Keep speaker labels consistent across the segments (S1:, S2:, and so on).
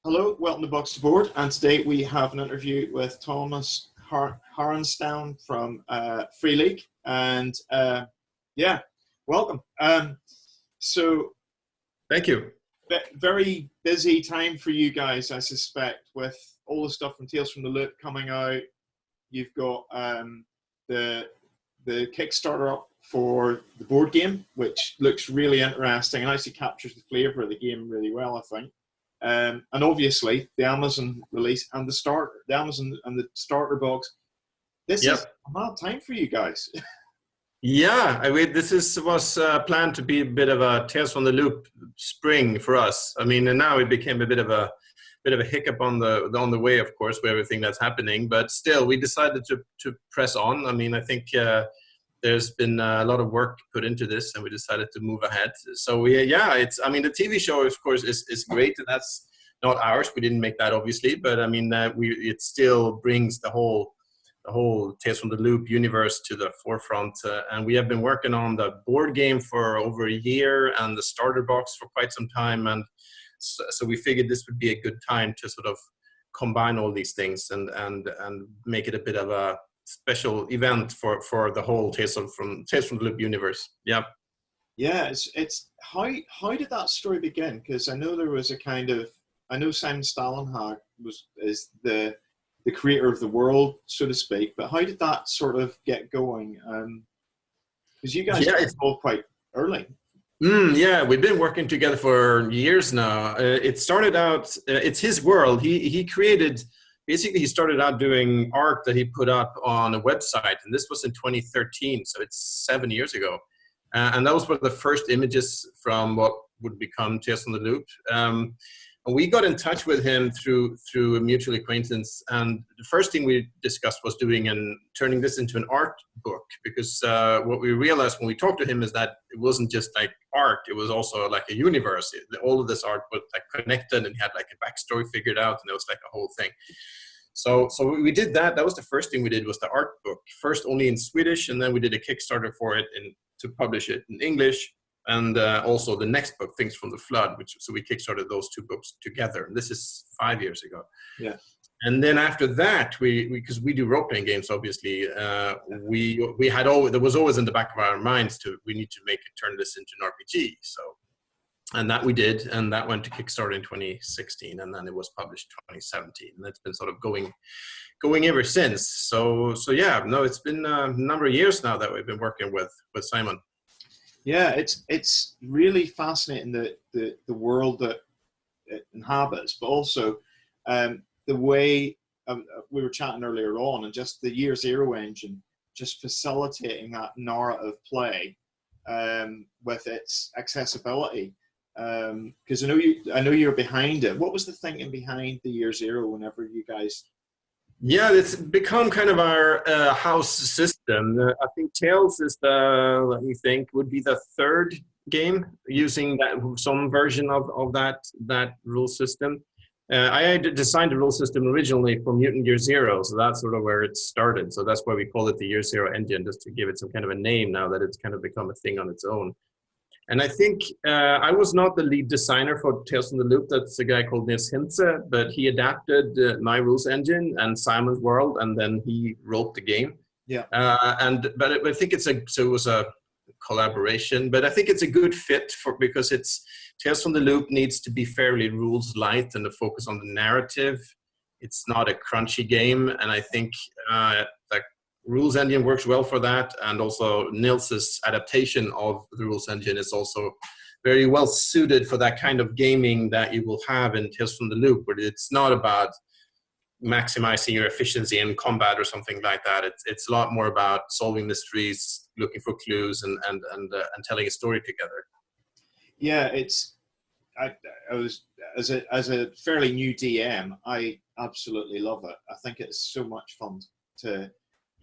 S1: Hello, welcome to Box to Board, and today we have an interview with Tomas Harenstam from Free League, and yeah, welcome. So,
S2: Thank you.
S1: very busy time for you guys, I suspect, with all the stuff from Tales from the Loop coming out. You've got the Kickstarter up for the board game, which looks really interesting and actually captures the flavour of the game really well, I think. And obviously the Amazon release and the Amazon and the starter box. This is a mad time for you guys.
S2: Yeah, was planned to be a bit of a Tales from the Loop spring for us. I mean, and now it became a bit of a hiccup on the way, of course, with everything that's happening. But still, we decided to press on. I mean, I think there's been a lot of work put into this, and we decided to move ahead. So I mean, the TV show, of course, is great, and that's not ours. We didn't make that, obviously, but I mean, it still brings the whole Tales from the Loop universe to the forefront. And we have been working on the board game for over a year and the starter box for quite some time. And so we figured this would be a good time to sort of combine all these things and make it a bit of a special event for the whole Tales from the Loop universe. Yeah.
S1: Yeah, it's how did that story begin? Because I know there was I know Simon Stalenhag is the creator of the world, so to speak, but how did that sort of get going? Because you guys got involved quite early.
S2: Yeah, we've been working together for years now. It started out, it's his world. He created, basically he started out doing art that he put up on a website, and this was in 2013, so it's 7 years ago. And that was one of the first images from what would become Tales from the Loop. And we got in touch with him through a mutual acquaintance, and the first thing we discussed was turning this into an art book, because what we realized when we talked to him is that it wasn't just like art, it was also like a universe. All of this art was like connected, and he had like a backstory figured out, and it was like a whole thing. So we did that. That was the first thing we did, was the art book. First only in Swedish, and then we did a Kickstarter for it to publish it in English. And also the next book, Things from the Flood, so we kickstarted those two books together. And this is 5 years ago.
S1: Yeah.
S2: And then after that, because we do role-playing games, obviously, there was always in the back of our minds we need to turn this into an RPG. So, and that we did, and that went to Kickstarter in 2016, and then it was published in 2017. And it's been sort of going ever since. So yeah, no, it's been a number of years now that we've been working with Simon.
S1: Yeah, it's really fascinating the world that it inhabits, but also the way we were chatting earlier on, and just the Year Zero engine, just facilitating that narrative play with its accessibility. Because I know you're behind it. What was the thinking behind the Year Zero whenever you guys?
S2: Yeah, it's become kind of our house system. I think Tales is would be the third game using some version of that rule system. I designed the rule system originally for Mutant Year Zero, so that's sort of where it started. So that's why we call it the Year Zero engine, just to give it some kind of a name now that it's kind of become a thing on its own. And I think I was not the lead designer for Tales from the Loop. That's a guy called Nils Hintze, but he adapted my rules engine and Simon's world, and then he wrote the game.
S1: Yeah.
S2: But I think it was a collaboration. But I think it's a good fit because Tales from the Loop needs to be fairly rules light and to focus on the narrative. It's not a crunchy game, and I think the rules engine works well for that, and also Nils's adaptation of the rules engine is also very well suited for that kind of gaming that you will have in Tales from the Loop, where it's not about maximizing your efficiency in combat or something like that. It's a lot more about solving mysteries, looking for clues, and telling a story together.
S1: Yeah, I was as a fairly new DM, I absolutely love it. I think it's so much fun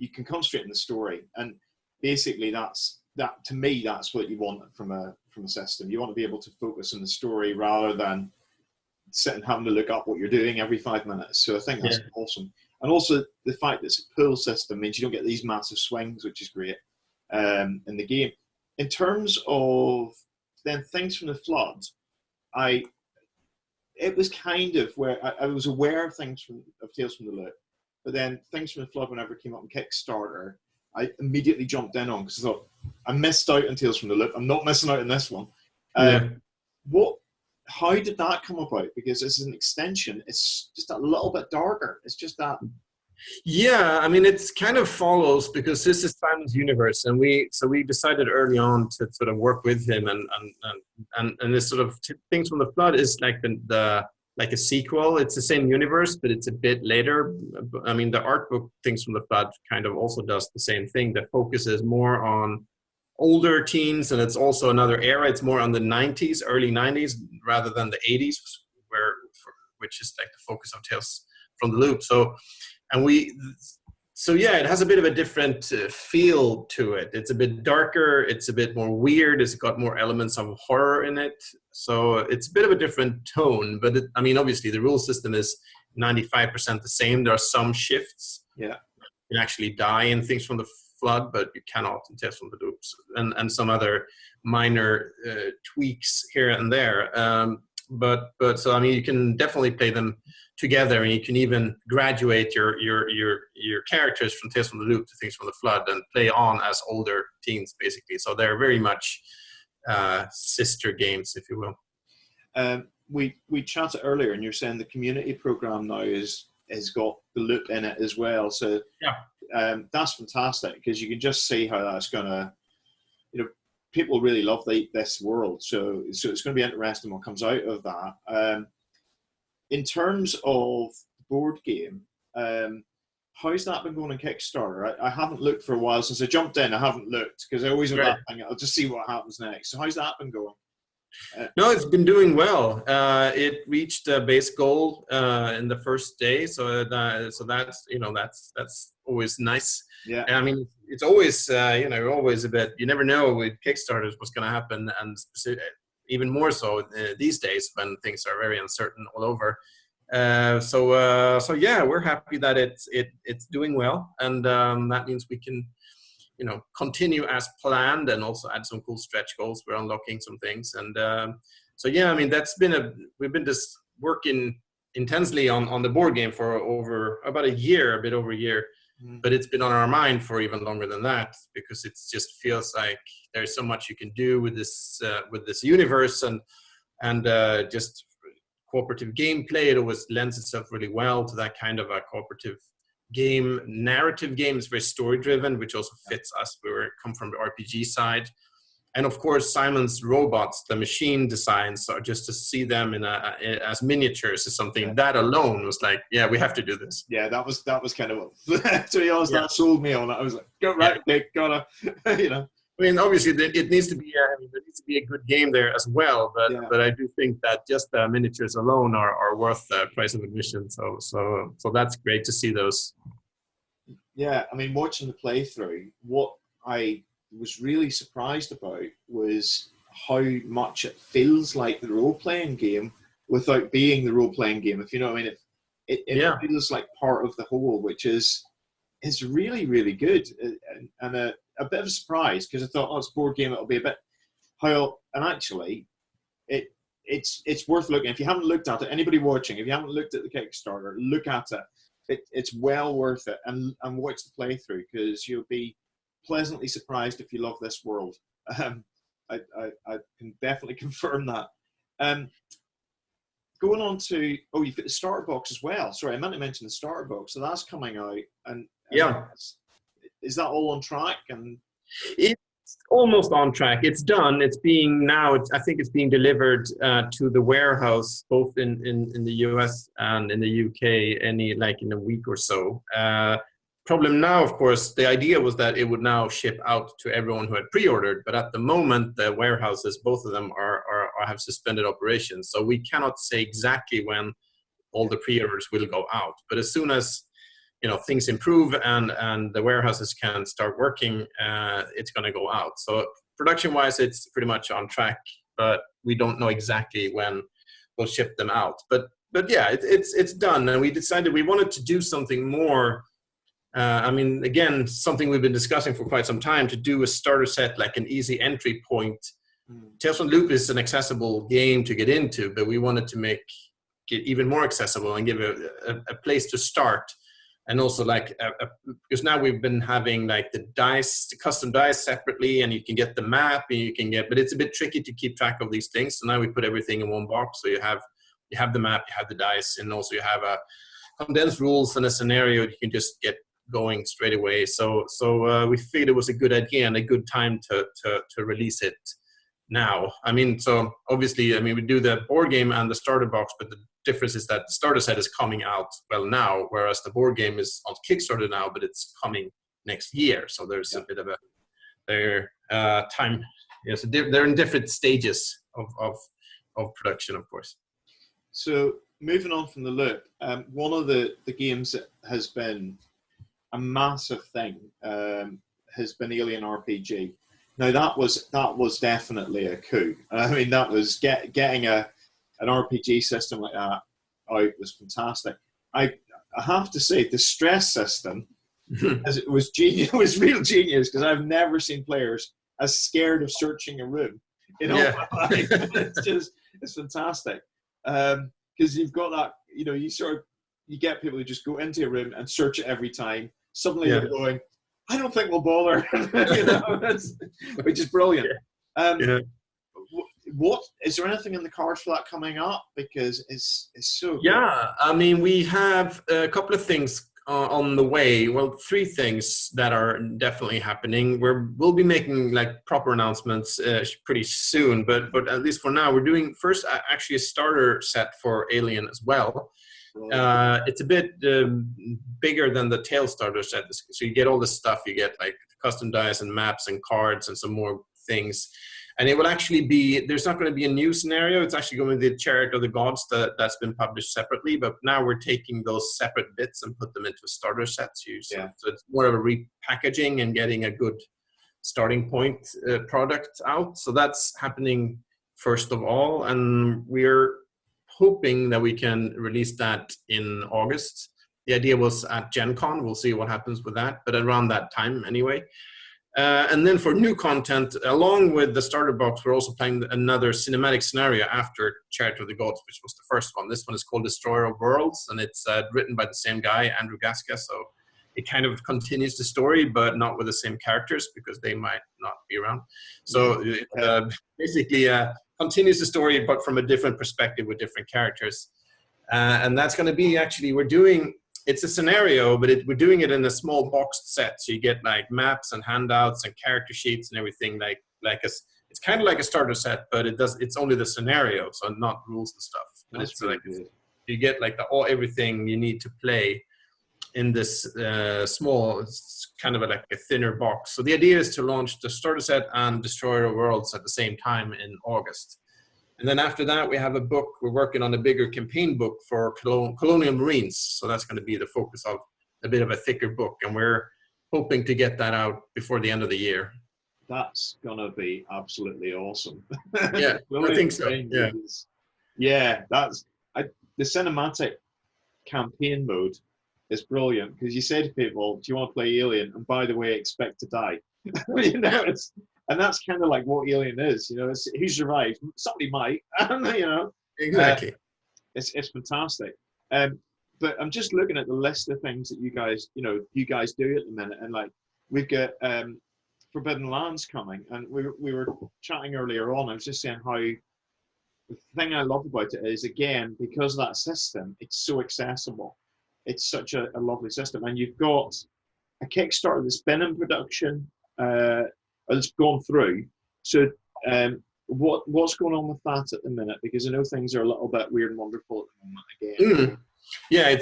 S1: you can concentrate on the story, and basically to me that's what you want from a system. You want to be able to focus on the story rather than sitting having to look up what you're doing every 5 minutes. So I think that's awesome. And also the fact that it's a pool system means you don't get these massive swings, which is great in the game. In terms of then Things from the Flood, it was kind of where I was aware of Tales from the Loop, but then Things from the Flood, whenever it came up on Kickstarter, I immediately jumped in on, because I thought, I missed out on Tales from the Loop. I'm not missing out on this one.
S2: Yeah.
S1: How did that come about? Because as an extension, it's just a little bit darker. It's just that.
S2: Yeah, I mean, it's kind of follows, because this is Simon's universe, and we decided early on to sort of work with him, and this sort of Things from the Flood is like like a sequel. It's the same universe, but it's a bit later. I mean, the art book Things from the Flood kind of also does the same thing. That focuses more on older teens, and it's also another era. It's more on the 90s, early 90s, rather than the 80s, which is like the focus of Tales from the Loop. So yeah, it has a bit of a different feel to it. It's a bit darker. It's a bit more weird. It's got more elements of horror in it. So it's a bit of a different tone. But I mean, obviously, the rule system is 95% the same. There are some shifts.
S1: Yeah,
S2: you can actually die in Things from the Flood, but you cannot in Tales from the Loop, and some other minor tweaks here and there. But so I mean, you can definitely play them together, and you can even graduate your characters from Tales from the Loop to Things from the Flood and play on as older teens, basically. So they're very much sister games, if you will.
S1: We chatted earlier, and you're saying the community program now has got the Loop in it as well. So
S2: yeah,
S1: that's fantastic, because you can just see how that's gonna, people really love this world. So it's going to be interesting what comes out of that. In terms of board game, how's that been going on Kickstarter? I haven't looked for a while since I jumped in. I haven't looked, because I always have that thing. I'll just see what happens next. So how's that been going?
S2: No, it's been doing well. It reached a base goal in the first day, so that's that's always nice.
S1: Yeah,
S2: and I mean, it's always always a bit. You never know with Kickstarters what's going to happen, and even more so these days when things are very uncertain all over. So yeah, we're happy that it's doing well, and that means we can continue as planned, and also add some cool stretch goals. We're unlocking some things, and so yeah, I mean, we've been just working intensely on the board game for over about a bit over a year. But it's been on our mind for even longer than that, because it just feels like there's so much you can do with this universe, and just cooperative gameplay. It always lends itself really well to that kind of a cooperative game. Narrative game is very story driven, which also fits us. We come from the RPG side. And of course, Simon's robots, the machine designs, are just to see them as miniatures is something that alone was like, yeah, we have to do this.
S1: Yeah, that was kind of what, to be honest, that sold me on it. I was like, go right, Nick, gotta,
S2: I mean, obviously, it needs to be. There needs to be a good game there as well. But I do think that just the miniatures alone are worth the price of admission. So that's great to see those.
S1: Yeah, I mean, watching the playthrough, what I was really surprised about was how much it feels like the role-playing game without being the role-playing game, if you know what I mean. It feels like part of the whole, which is really, really good, and a bit of a surprise, because I thought, it's a board game, it'll be a bit and actually it's worth looking. If you haven't looked at it, anybody watching, if you haven't looked at the Kickstarter, look at it. It's well worth it, and watch the playthrough, because you'll be pleasantly surprised if you love this world. I can definitely confirm that. Going on to, you've got the starter box as well. Sorry, I meant to mention the starter box. So that's coming out, and
S2: yeah,
S1: is that all on track? And
S2: it's almost on track. It's done. It's being now. I think it's being delivered to the warehouse, both in the US and in the UK, in a week or so. Problem now, of course, the idea was that it would now ship out to everyone who had pre-ordered, but at the moment, the warehouses, both of them have suspended operations. So we cannot say exactly when all the pre-orders will go out. But as soon as things improve and the warehouses can start working, it's going to go out. So production-wise, it's pretty much on track, but we don't know exactly when we'll ship them out. But yeah, it's done, and we decided we wanted to do something more. I mean, again, something we've been discussing for quite some time, to do a starter set, like an easy entry point. Tales from the Loop is an accessible game to get into, but we wanted to make it even more accessible and give a place to start. And also like, because now we've been having like the custom dice separately, and you can get the map, and you can get, but it's a bit tricky to keep track of these things. So now we put everything in one box. So you have the map, you have the dice, and also you have a condensed rules and a scenario you can just get going straight away. So we figured it was a good idea and a good time to release it now. I mean, so obviously, I mean, we do the board game and the starter box, but the difference is that the starter set is coming out now, whereas the board game is on Kickstarter now, but it's coming next year. So there's a bit of time. Yes, they're in different stages of production, of course.
S1: So moving on from the loop, one of the games that has been a massive thing has been Alien RPG. Now that was definitely a coup. I mean, that was getting an RPG system like that out was fantastic. I have to say the stress system as it was genius. It was real genius, because I've never seen players as scared of searching a room. You know, it's fantastic. Because you've got that, you know, you get people who just go into a room and search it every time. Suddenly they're going, I don't think we'll bother, you know, which is brilliant. What is there anything in the cards for that coming up? Because it's so good.
S2: Yeah, I mean, we have a couple of things on the way. Well, 3 things that are definitely happening. We'll be making like proper announcements pretty soon, but at least for now, we're doing first actually a starter set for Alien as well. It's a bit bigger than the tail starter set, so you get all the stuff. You get like custom dice and maps and cards and some more things. And it will actually be, there's not going to be a new scenario. It's actually going to be the Chariot of the Gods that's been published separately. But now we're taking those separate bits and put them into a starter set. So it's more of a repackaging and getting a good starting point product out. So that's happening first of all. And we're hoping that we can release that in August. The idea was at Gen Con. We'll see what happens with that. But around that time anyway. And then for new content, along with the starter box, we're also playing another cinematic scenario after Chariot of the Gods, which was the first one. This one is called Destroyer of Worlds, and it's written by the same guy, Andrew Gaska. So it kind of continues the story, but not with the same characters because they might not be around. So it basically continues the story, but from a different perspective with different characters. And that's going to be actually, it's a scenario, but we're doing it in a small boxed set. So you get like maps and handouts and character sheets and everything it's kind of like a starter set, but it's only the scenario, so not rules and stuff. But
S1: that's
S2: it's
S1: really
S2: like
S1: good.
S2: You get like everything you need to play in this small, it's kind of like a thinner box. So the idea is to launch the starter set and Destroyer of Worlds at the same time in August. And then after that, we have a book. We're working on a bigger campaign book for Colonial Marines. So that's going to be the focus of a bit of a thicker book. And we're hoping to get that out before the end of the year.
S1: That's going to be absolutely awesome.
S2: Yeah, I think so.
S1: Yeah, the cinematic campaign mode is brilliant, because you say to people, do you want to play Alien? And by the way, expect to die. You know, and that's kind of like what Alien is, you know. It's who survived. Somebody might, you know.
S2: Exactly.
S1: It's fantastic. But I'm just looking at the list of things that you guys do at the minute, and like we've got Forbidden Lands coming, and we were chatting earlier on. I was just saying how the thing I love about it is, again, because of that system, it's so accessible. It's such a lovely system, and you've got a Kickstarter that's been in production. It's gone through. So what's going on with that at the minute? Because I know things are a little bit weird and wonderful at the moment again.
S2: Yeah,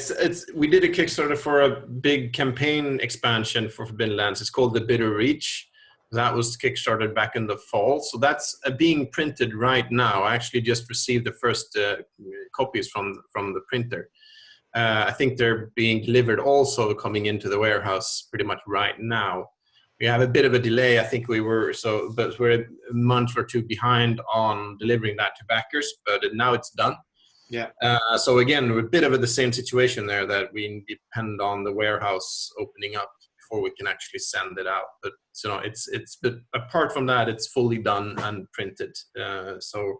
S2: we did a Kickstarter for a big campaign expansion for Forbidden Lands. It's called The Bitter Reach. That was kickstarted back in the fall. So that's being printed right now. I actually just received the first copies from the printer. I think they're being delivered also coming into the warehouse pretty much right now. We have a bit of a delay. I think but we're a month or 2 behind on delivering that to backers, but now it's done.
S1: Yeah.
S2: So again, we're a bit of the same situation there, that we depend on the warehouse opening up before we can actually send it out. But but apart from that, it's fully done and printed. So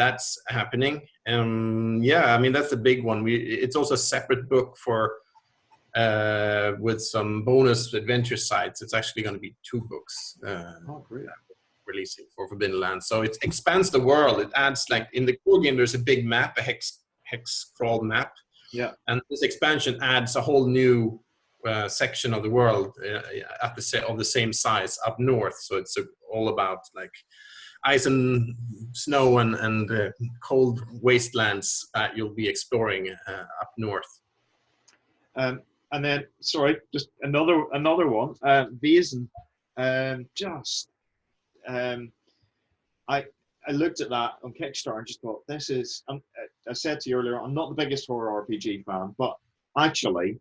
S2: that's happening. Yeah, I mean, that's the big one. It's also a separate book for with some bonus adventure sites. It's actually going to be 2 books
S1: Great.
S2: releasing for Forbidden Lands. So it expands the world. It adds, like, in the core game, there's a big map, a hex crawl map.
S1: Yeah.
S2: And this expansion adds a whole new section of the world of the same size up north. So it's all about, like, ice and snow and cold wastelands that you'll be exploring up north.
S1: And then, sorry, just another one. Vaesen. I looked at that on Kickstarter and just thought, this is. I said to you earlier, I'm not the biggest horror RPG fan, but actually,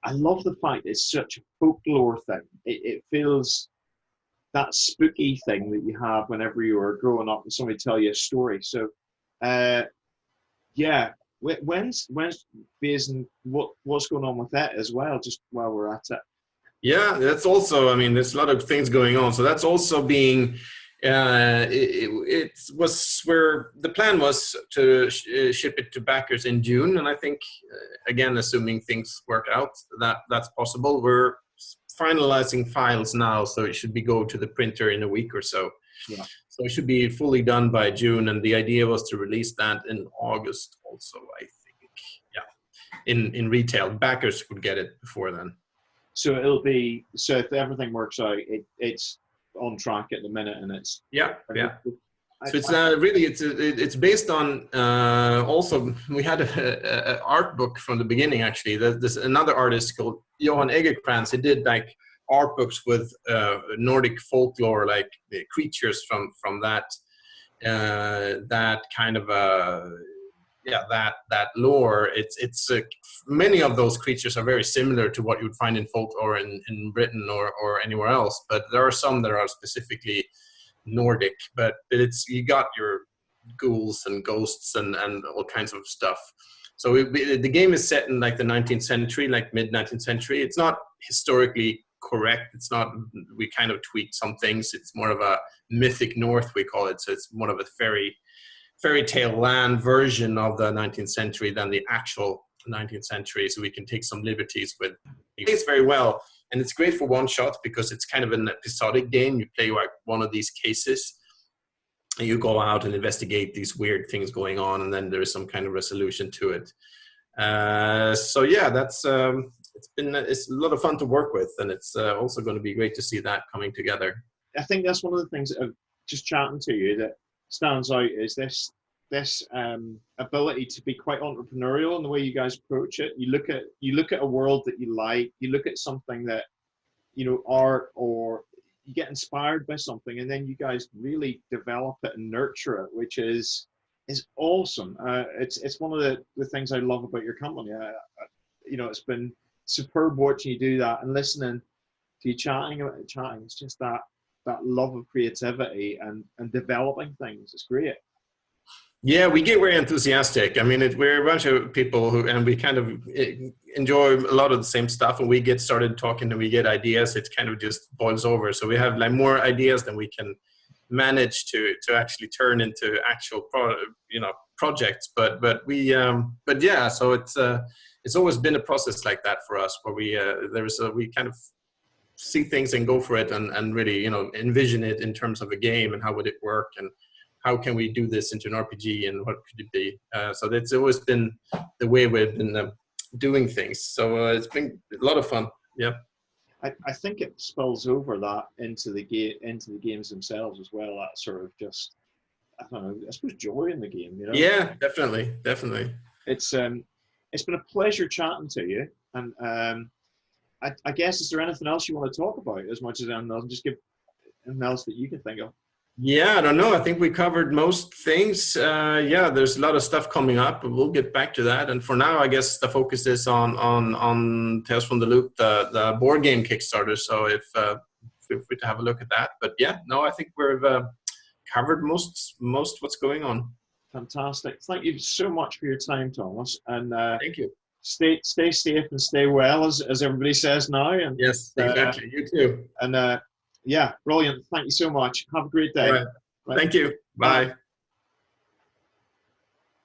S1: I love the fact it's such a folklore thing. It feels that spooky thing that you have whenever you were growing up and somebody tell you a story. So, yeah. When's Vaesen? What's going on with that as well? Just while we're at it.
S2: Yeah, that's also. I mean, there's a lot of things going on. So that's also being. It was where the plan was to ship it to backers in June, and I think, again, assuming things work out, that's possible. We're finalizing files now, so it should go to the printer in a week or so.
S1: Yeah.
S2: So it should be fully done by June, and the idea was to release that in August also, I think. Yeah, in retail. Backers would get it before then.
S1: So it'll be, so if everything works out, it's on track at the minute, and it's
S2: yeah. So it's really it's based on also we had a art book from the beginning. Actually, there's another artist called Johan Egerkrans. He did, like, art books with Nordic folklore, like the creatures from that kind of that lore. It's many of those creatures are very similar to what you would find in folklore in Britain or anywhere else, but there are some that are specifically Nordic. But you got your ghouls and ghosts and all kinds of stuff. So the game is set in, like, the 19th century, like mid-19th century. It's not historically correct. It's not. We kind of tweaked some things. It's more of a mythic North, we call it. So it's more of a fairy tale land version of the 19th century than the actual 19th century. So we can take some liberties with it. It plays very well, and it's great for one shot because it's kind of an episodic game. You play, like, one of these cases, and you go out and investigate these weird things going on, and then there is some kind of resolution to it. So yeah, that's it's a lot of fun to work with, and it's also going to be great to see that coming together.
S1: I think that's one of the things that, just chatting to you, that stands out is this ability to be quite entrepreneurial in the way you guys approach it. You look at a world that you like. You look at something that, art, or you get inspired by something, and then you guys really develop it and nurture it, which is awesome. It's one of the things I love about your company. It's been superb watching you do that and listening to you chatting. It's just that love of creativity and developing things. It's great.
S2: Yeah, we get very enthusiastic. I mean, we're a bunch of people and we kind of enjoy a lot of the same stuff. And we get started talking and we get ideas. It kind of just boils over. So we have, like, more ideas than we can manage to actually turn into actual projects. But yeah. So it's always been a process like that for us, where we kind of see things and go for it and really envision it in terms of a game and how would it work and how can we do this into an RPG and what could it be. So that's always been the way we've been doing things. So it's been a lot of fun. Yeah.
S1: I think it spills over that into the games themselves as well. That sort of just, I don't know, I suppose joy in the game.
S2: Yeah, definitely.
S1: It's been a pleasure chatting to you, and I guess, is there anything else you want to talk about as much as anything else? Just give anything else that you can think of.
S2: Yeah, I don't know. I think we covered most things. Yeah, there's a lot of stuff coming up, but we'll get back to that. And for now, I guess the focus is on Tales from the Loop, the board game Kickstarter. So feel free to have a look at that. But yeah, no, I think we've covered most what's going on.
S1: Fantastic. Thank you so much for your time, Thomas. And
S2: thank you.
S1: Stay safe and stay well, as everybody says now. And
S2: yes, exactly. You too.
S1: And yeah, brilliant. Thank you so much. Have a great day.
S2: All right. Thank you. Bye.